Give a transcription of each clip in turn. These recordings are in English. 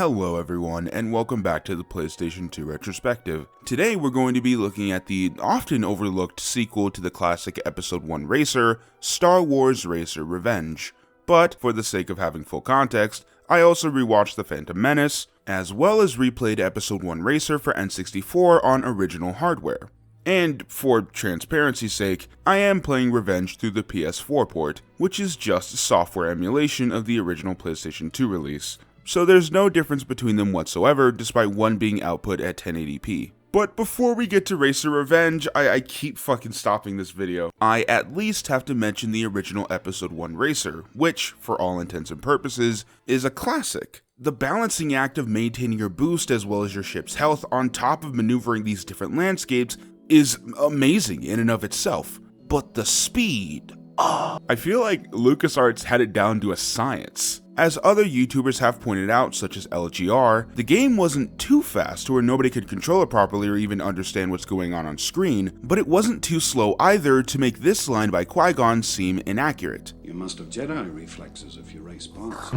Hello everyone, and welcome back to the PlayStation 2 Retrospective. Today we're going to be looking at the often overlooked sequel to the classic Episode 1 racer, Star Wars Racer Revenge. But, for the sake of having full context, I also rewatched The Phantom Menace, as well as replayed Episode 1 Racer for N64 on original hardware. And, for transparency's sake, I am playing Revenge through the PS4 port, which is just a software emulation of the original PlayStation 2 release. So there's no difference between them whatsoever, despite one being output at 1080p. But before we get to Racer Revenge, I keep fucking stopping this video. I at least have to mention the original Episode 1 Racer, which, for all intents and purposes, is a classic. The balancing act of maintaining your boost as well as your ship's health on top of maneuvering these different landscapes is amazing in and of itself. But the speed... I feel like LucasArts had it down to a science. As other YouTubers have pointed out, such as LGR, the game wasn't too fast to where nobody could control it properly or even understand what's going on screen, but it wasn't too slow either to make this line by Qui-Gon seem inaccurate. You must have Jedi reflexes if you race bots.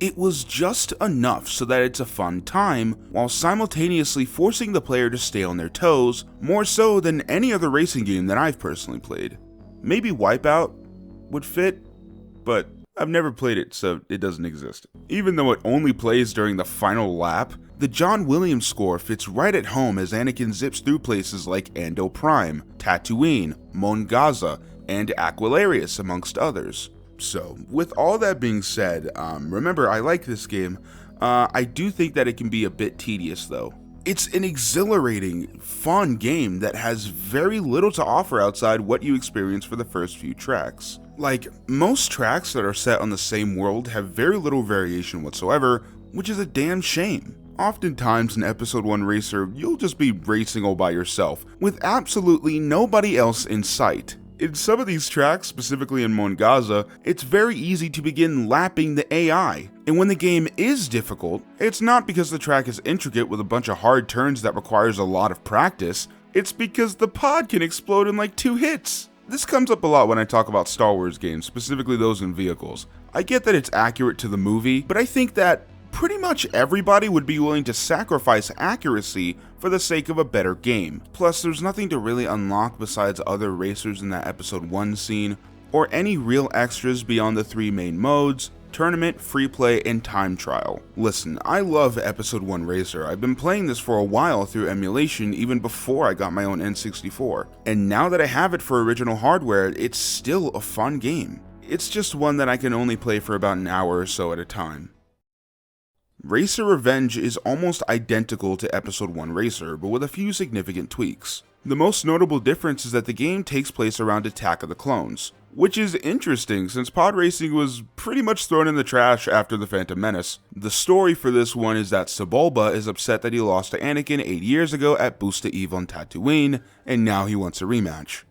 It was just enough so that it's a fun time, while simultaneously forcing the player to stay on their toes, more so than any other racing game that I've personally played. Maybe Wipeout would fit, but I've never played it, so it doesn't exist. Even though it only plays during the final lap, the John Williams score fits right at home as Anakin zips through places like Ando Prime, Tatooine, Mon Gaza, and Aquilarius, amongst others. So, with all that being said, remember, I like this game. I do think that it can be a bit tedious, though. It's an exhilarating, fun game that has very little to offer outside what you experience for the first few tracks. Like, most tracks that are set on the same world have very little variation whatsoever, which is a damn shame. Oftentimes in Episode 1 Racer, you'll just be racing all by yourself, with absolutely nobody else in sight. In some of these tracks, specifically in Mon Gaza, it's very easy to begin lapping the AI. And when the game is difficult, it's not because the track is intricate with a bunch of hard turns that requires a lot of practice, it's because the pod can explode in like 2 hits. This comes up a lot when I talk about Star Wars games, specifically those in vehicles. I get that it's accurate to the movie, but I think that pretty much everybody would be willing to sacrifice accuracy for the sake of a better game. Plus, there's nothing to really unlock besides other racers in that Episode 1 scene, or any real extras beyond the 3 main modes: Tournament, Free Play, and Time Trial. Listen, I love Episode 1 Racer. I've been playing this for a while through emulation even before I got my own N64, and now that I have it for original hardware, it's still a fun game. It's just one that I can only play for about an hour or so at a time. Racer Revenge is almost identical to Episode 1 Racer, but with a few significant tweaks. The most notable difference is that the game takes place around Attack of the Clones, which is interesting since pod racing was pretty much thrown in the trash after The Phantom Menace. The story for this one is that Sebulba is upset that he lost to Anakin 8 years ago at Boosta Eve on Tatooine, and now he wants a rematch.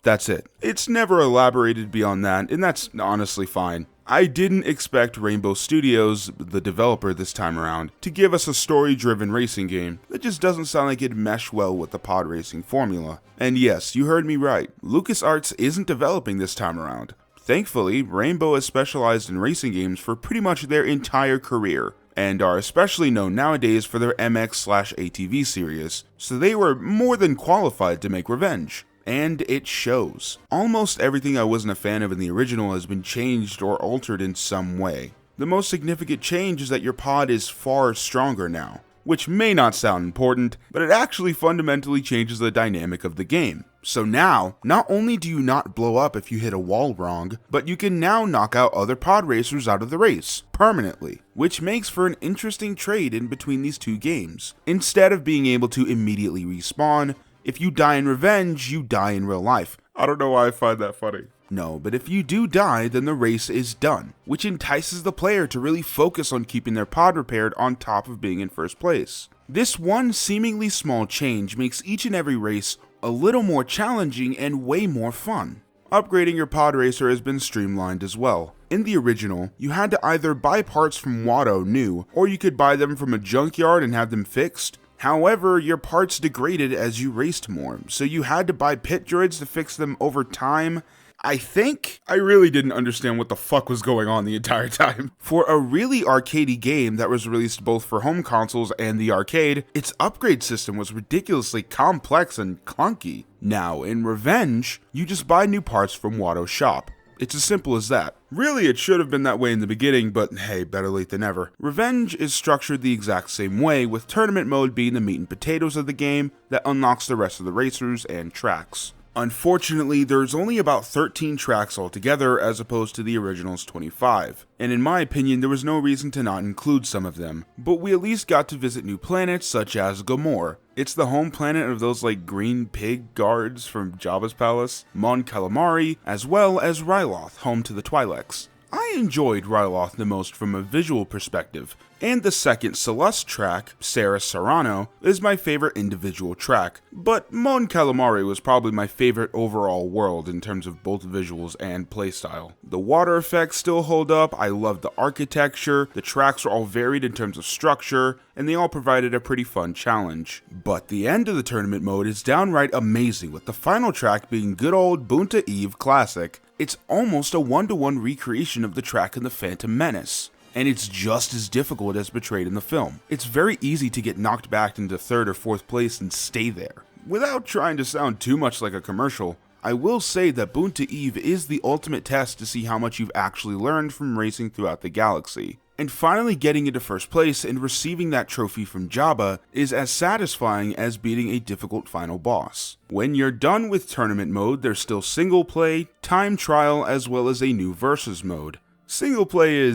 That's it. It's never elaborated beyond that, and that's honestly fine. I didn't expect Rainbow Studios, the developer this time around, to give us a story-driven racing game that just doesn't sound like it'd mesh well with the pod racing formula. And yes, you heard me right, LucasArts isn't developing this time around. Thankfully, Rainbow has specialized in racing games for pretty much their entire career, and are especially known nowadays for their MX/ATV series, so they were more than qualified to make Revenge. And it shows. Almost everything I wasn't a fan of in the original has been changed or altered in some way. The most significant change is that your pod is far stronger now, which may not sound important, but it actually fundamentally changes the dynamic of the game. So now, not only do you not blow up if you hit a wall wrong, but you can now knock out other pod racers out of the race, permanently, which makes for an interesting trade in between these two games. Instead of being able to immediately respawn, if you die in Revenge, you die in real life. I don't know why I find that funny. No, but if you do die, then the race is done, which entices the player to really focus on keeping their pod repaired on top of being in first place. This one seemingly small change makes each and every race a little more challenging and way more fun. Upgrading your pod racer has been streamlined as well. In the original, you had to either buy parts from Watto new, or you could buy them from a junkyard and have them fixed. However, your parts degraded as you raced more, so you had to buy pit droids to fix them over time. I think I really didn't understand what the fuck was going on the entire time. For a really arcadey game that was released both for home consoles and the arcade, its upgrade system was ridiculously complex and clunky. Now, in Revenge, you just buy new parts from Watto's shop. It's as simple as that. Really, it should have been that way in the beginning, but hey, better late than never. Revenge is structured the exact same way, with tournament mode being the meat and potatoes of the game that unlocks the rest of the racers and tracks. Unfortunately, there's only about 13 tracks altogether as opposed to the original's 25, and in my opinion there was no reason to not include some of them, but we at least got to visit new planets such as Gamor. It's the home planet of those green pig guards from Jabba's palace, Mon Calamari, as well as Ryloth, home to the Twi'leks. I enjoyed Ryloth the most from a visual perspective, and the second Celeste track, Sarah Serrano, is my favorite individual track, but Mon Calamari was probably my favorite overall world in terms of both visuals and playstyle. The water effects still hold up, I loved the architecture, the tracks were all varied in terms of structure, and they all provided a pretty fun challenge. But the end of the tournament mode is downright amazing, with the final track being good old Bunta Eve Classic. It's almost a one-to-one recreation of the track in The Phantom Menace, and it's just as difficult as portrayed in the film. It's very easy to get knocked back into 3rd or 4th place and stay there. Without trying to sound too much like a commercial, I will say that Bunta Eve is the ultimate test to see how much you've actually learned from racing throughout the galaxy. And finally getting into 1st place and receiving that trophy from Jabba is as satisfying as beating a difficult final boss. When you're done with tournament mode, there's still single play, time trial, as well as a new versus mode. Single play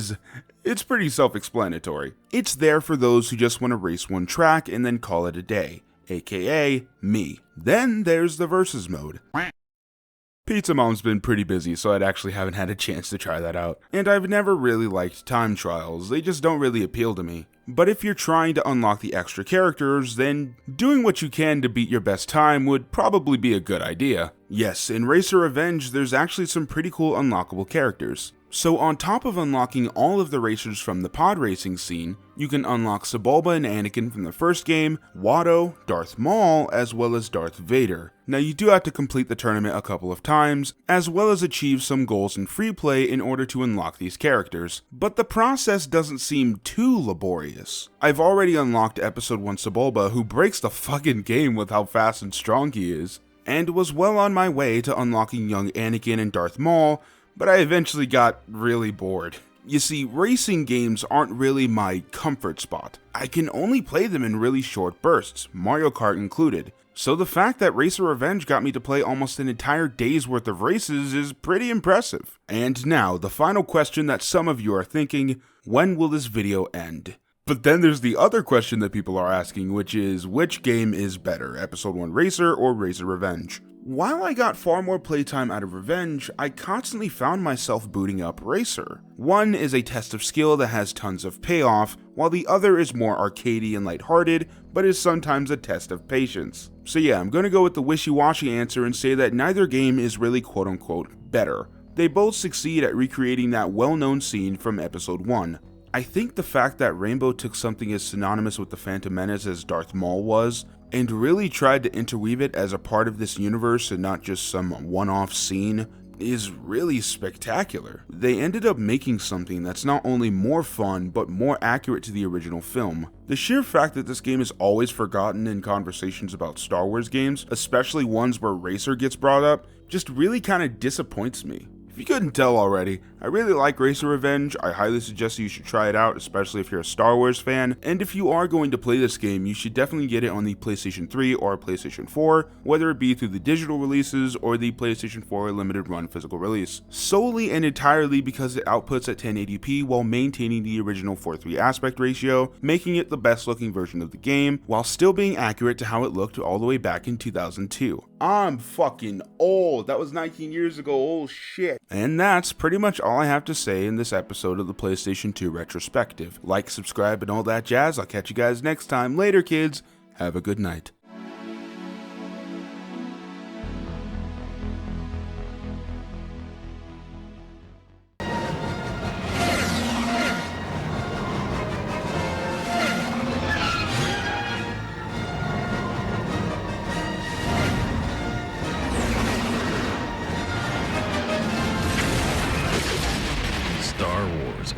it's pretty self-explanatory. It's there for those who just want to race one track and then call it a day, aka me. Then there's the versus mode. Pizza Mom's been pretty busy, so I actually haven't had a chance to try that out. And I've never really liked time trials, they just don't really appeal to me. But if you're trying to unlock the extra characters, then doing what you can to beat your best time would probably be a good idea. Yes, in Racer Revenge, there's actually some pretty cool unlockable characters. So on top of unlocking all of the racers from the pod racing scene, you can unlock Sebulba and Anakin from the first game, Watto, Darth Maul, as well as Darth Vader. Now you do have to complete the tournament a couple of times, as well as achieve some goals in free play in order to unlock these characters, but the process doesn't seem too laborious. I've already unlocked Episode 1 Sebulba, who breaks the fucking game with how fast and strong he is, and was well on my way to unlocking young Anakin and Darth Maul, but I eventually got really bored. You see, racing games aren't really my comfort spot. I can only play them in really short bursts, Mario Kart included. So the fact that Racer Revenge got me to play almost an entire day's worth of races is pretty impressive. And now, the final question that some of you are thinking, when will this video end? But then there's the other question that people are asking, which is, which game is better, Episode 1 Racer or Racer Revenge? While I got far more playtime out of Revenge, I constantly found myself booting up Racer. One is a test of skill that has tons of payoff, while the other is more arcadey and lighthearted, but is sometimes a test of patience. So yeah, I'm gonna go with the wishy-washy answer and say that neither game is really quote-unquote better. They both succeed at recreating that well-known scene from Episode 1. I think the fact that Rainbow took something as synonymous with the Phantom Menace as Darth Maul was, and really tried to interweave it as a part of this universe and not just some one-off scene, is really spectacular. They ended up making something that's not only more fun, but more accurate to the original film. The sheer fact that this game is always forgotten in conversations about Star Wars games, especially ones where Racer gets brought up, just really kind of disappoints me. If you couldn't tell already, I really like Racer Revenge. I highly suggest you should try it out, especially if you're a Star Wars fan, and if you are going to play this game, you should definitely get it on the PlayStation 3 or PlayStation 4, whether it be through the digital releases or the PlayStation 4 limited run physical release, solely and entirely because it outputs at 1080p while maintaining the original 4:3 aspect ratio, making it the best looking version of the game, while still being accurate to how it looked all the way back in 2002. I'm fucking old. That was 19 years ago. Oh shit. And that's pretty much all I have to say in this episode of the PlayStation 2 Retrospective. Like, subscribe, and all that jazz. I'll catch you guys next time. Later, kids. Have a good night.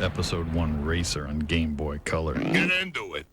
Episode 1 Racer on Game Boy Color. Get into it.